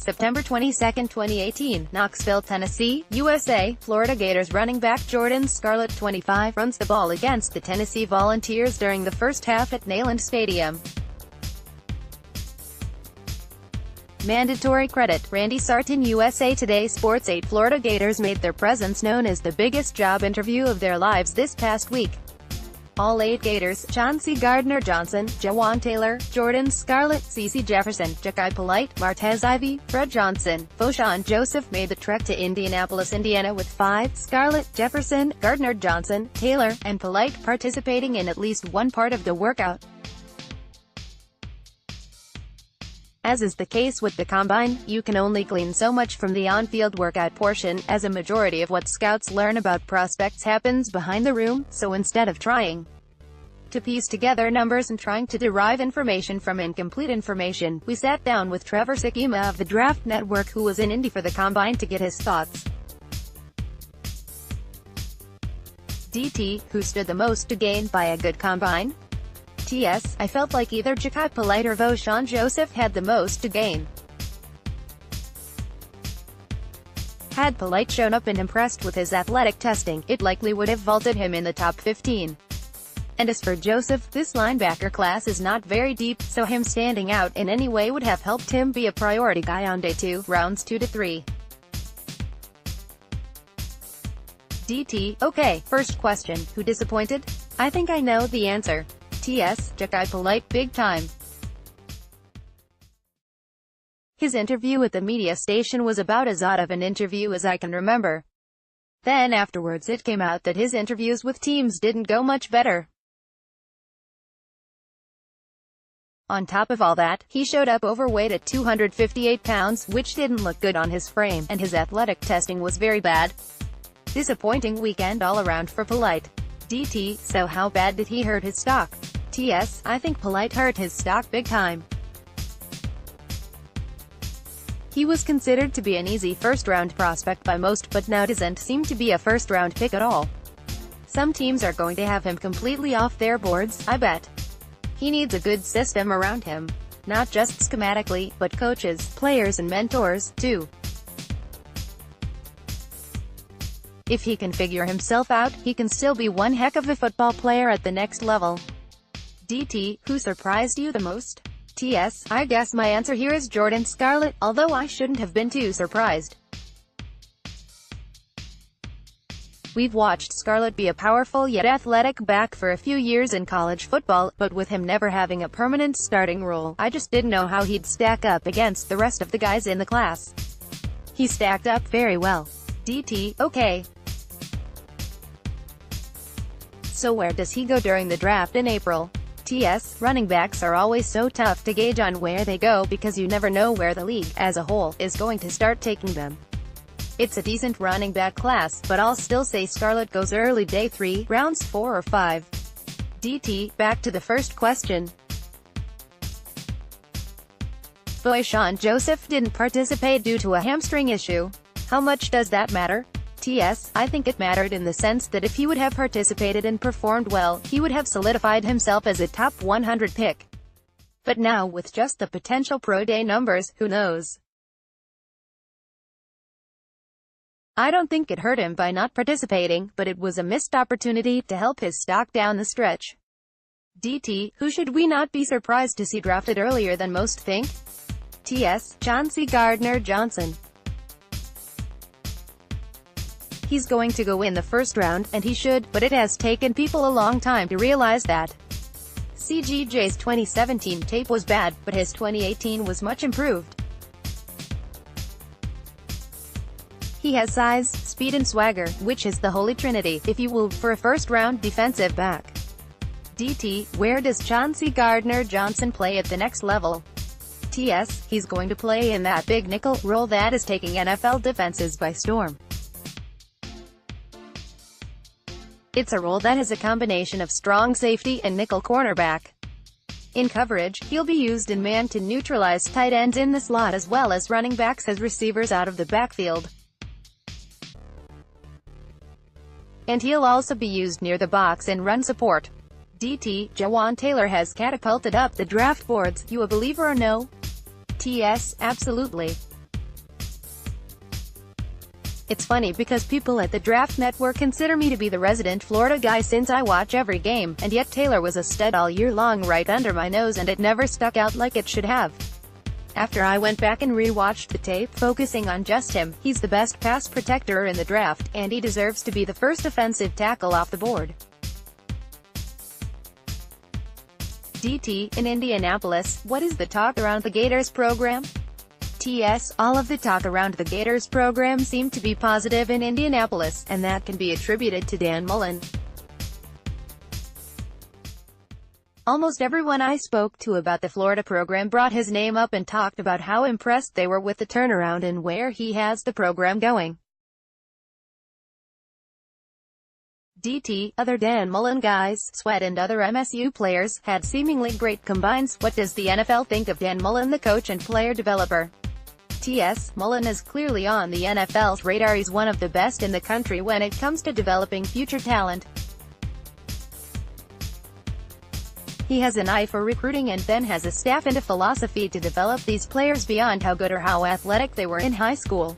September 22, 2018, Knoxville, Tennessee, USA. Florida Gators running back Jordan Scarlett, 25, runs the ball against the Tennessee Volunteers during the first half at Neyland Stadium. Mandatory credit, Randy Sartin-USA Today Sports 8. Florida Gators made their presence known as the biggest job interview of their lives this past week. All 8 Gators, Chauncey Gardner-Johnson, Jawaan Taylor, Jordan Scarlett, Cece Jefferson, Jachai Polite, Martez Ivey, Fred Johnson, Vosean Joseph made the trek to Indianapolis, Indiana with 5, Scarlett, Jefferson, Gardner-Johnson, Taylor, and Polite participating in at least one part of the workout. As is the case with the Combine, you can only glean so much from the on-field workout portion, as a majority of what scouts learn about prospects happens behind the room, so instead of trying to piece together numbers and trying to derive information from incomplete information, we sat down with Trevor Sikkema of the Draft Network, who was in Indy for the Combine, to get his thoughts. DT, who stood the most to gain by a good Combine? TS, I felt like either Jachai Polite or Vosean Joseph had the most to gain. Had Polite shown up and impressed with his athletic testing, it likely would have vaulted him in the top 15. And as for Joseph, this linebacker class is not very deep, so him standing out in any way would have helped him be a priority guy on day 2, rounds 2 to 3. DT, okay, first question, who disappointed? I think I know the answer. TS, Jachai Polite, big time. His interview at the media station was about as odd of an interview as I can remember. Then afterwards it came out that his interviews with teams didn't go much better. On top of all that, he showed up overweight at 258 pounds, which didn't look good on his frame, and his athletic testing was very bad. Disappointing weekend all around for Polite. DT, so how bad did he hurt his stock? TS, I think Polite hurt his stock big time. He was considered to be an easy first-round prospect by most, but now doesn't seem to be a first-round pick at all. Some teams are going to have him completely off their boards, I bet. He needs a good system around him. Not just schematically, but coaches, players and mentors, too. If he can figure himself out, he can still be one heck of a football player at the next level. DT, who surprised you the most? TS, I guess my answer here is Jordan Scarlett, although I shouldn't have been too surprised. We've watched Scarlett be a powerful yet athletic back for a few years in college football, but with him never having a permanent starting role, I just didn't know how he'd stack up against the rest of the guys in the class. He stacked up very well. DT, okay. So where does he go during the draft in April? TS, running backs are always so tough to gauge on where they go because you never know where the league, as a whole, is going to start taking them. It's a decent running back class, but I'll still say Scarlett goes early day 3, rounds 4 or 5. DT, back to the first question. Vosean Joseph didn't participate due to a hamstring issue. How much does that matter? TS, I think it mattered in the sense that if he would have participated and performed well, he would have solidified himself as a top 100 pick. But now with just the potential pro day numbers, who knows? I don't think it hurt him by not participating, but it was a missed opportunity to help his stock down the stretch. DT, who should we not be surprised to see drafted earlier than most think? TS, Chauncey Gardner-Johnson. He's going to go in the first round, and he should, but it has taken people a long time to realize that. CGJ's 2017 tape was bad, but his 2018 was much improved. He has size, speed and swagger, which is the holy trinity, if you will, for a first-round defensive back. DT, where does Chauncey Gardner-Johnson play at the next level? TS, he's going to play in that big nickel role that is taking NFL defenses by storm. It's a role that has a combination of strong safety and nickel cornerback. In coverage, he'll be used in man to neutralize tight ends in the slot as well as running backs as receivers out of the backfield. And he'll also be used near the box in run support. DT, Jawaan Taylor has catapulted up the draft boards, you a believer or no? TS, absolutely. It's funny because people at the Draft Network consider me to be the resident Florida guy since I watch every game, and yet Taylor was a stud all year long right under my nose and it never stuck out like it should have. After I went back and re-watched the tape, focusing on just him, he's the best pass protector in the draft, and he deserves to be the first offensive tackle off the board. DT, in Indianapolis, what is the talk around the Gators program? TS, all of the talk around the Gators program seemed to be positive in Indianapolis, and that can be attributed to Dan Mullen. Almost everyone I spoke to about the Florida program brought his name up and talked about how impressed they were with the turnaround and where he has the program going. DT, other Dan Mullen guys, Sweat and other MSU players, had seemingly great combines. What does the NFL think of Dan Mullen, the coach and player developer? TS, Mullen is clearly on the NFL's radar. He's one of the best in the country when it comes to developing future talent. He has an eye for recruiting and then has a staff and a philosophy to develop these players beyond how good or how athletic they were in high school.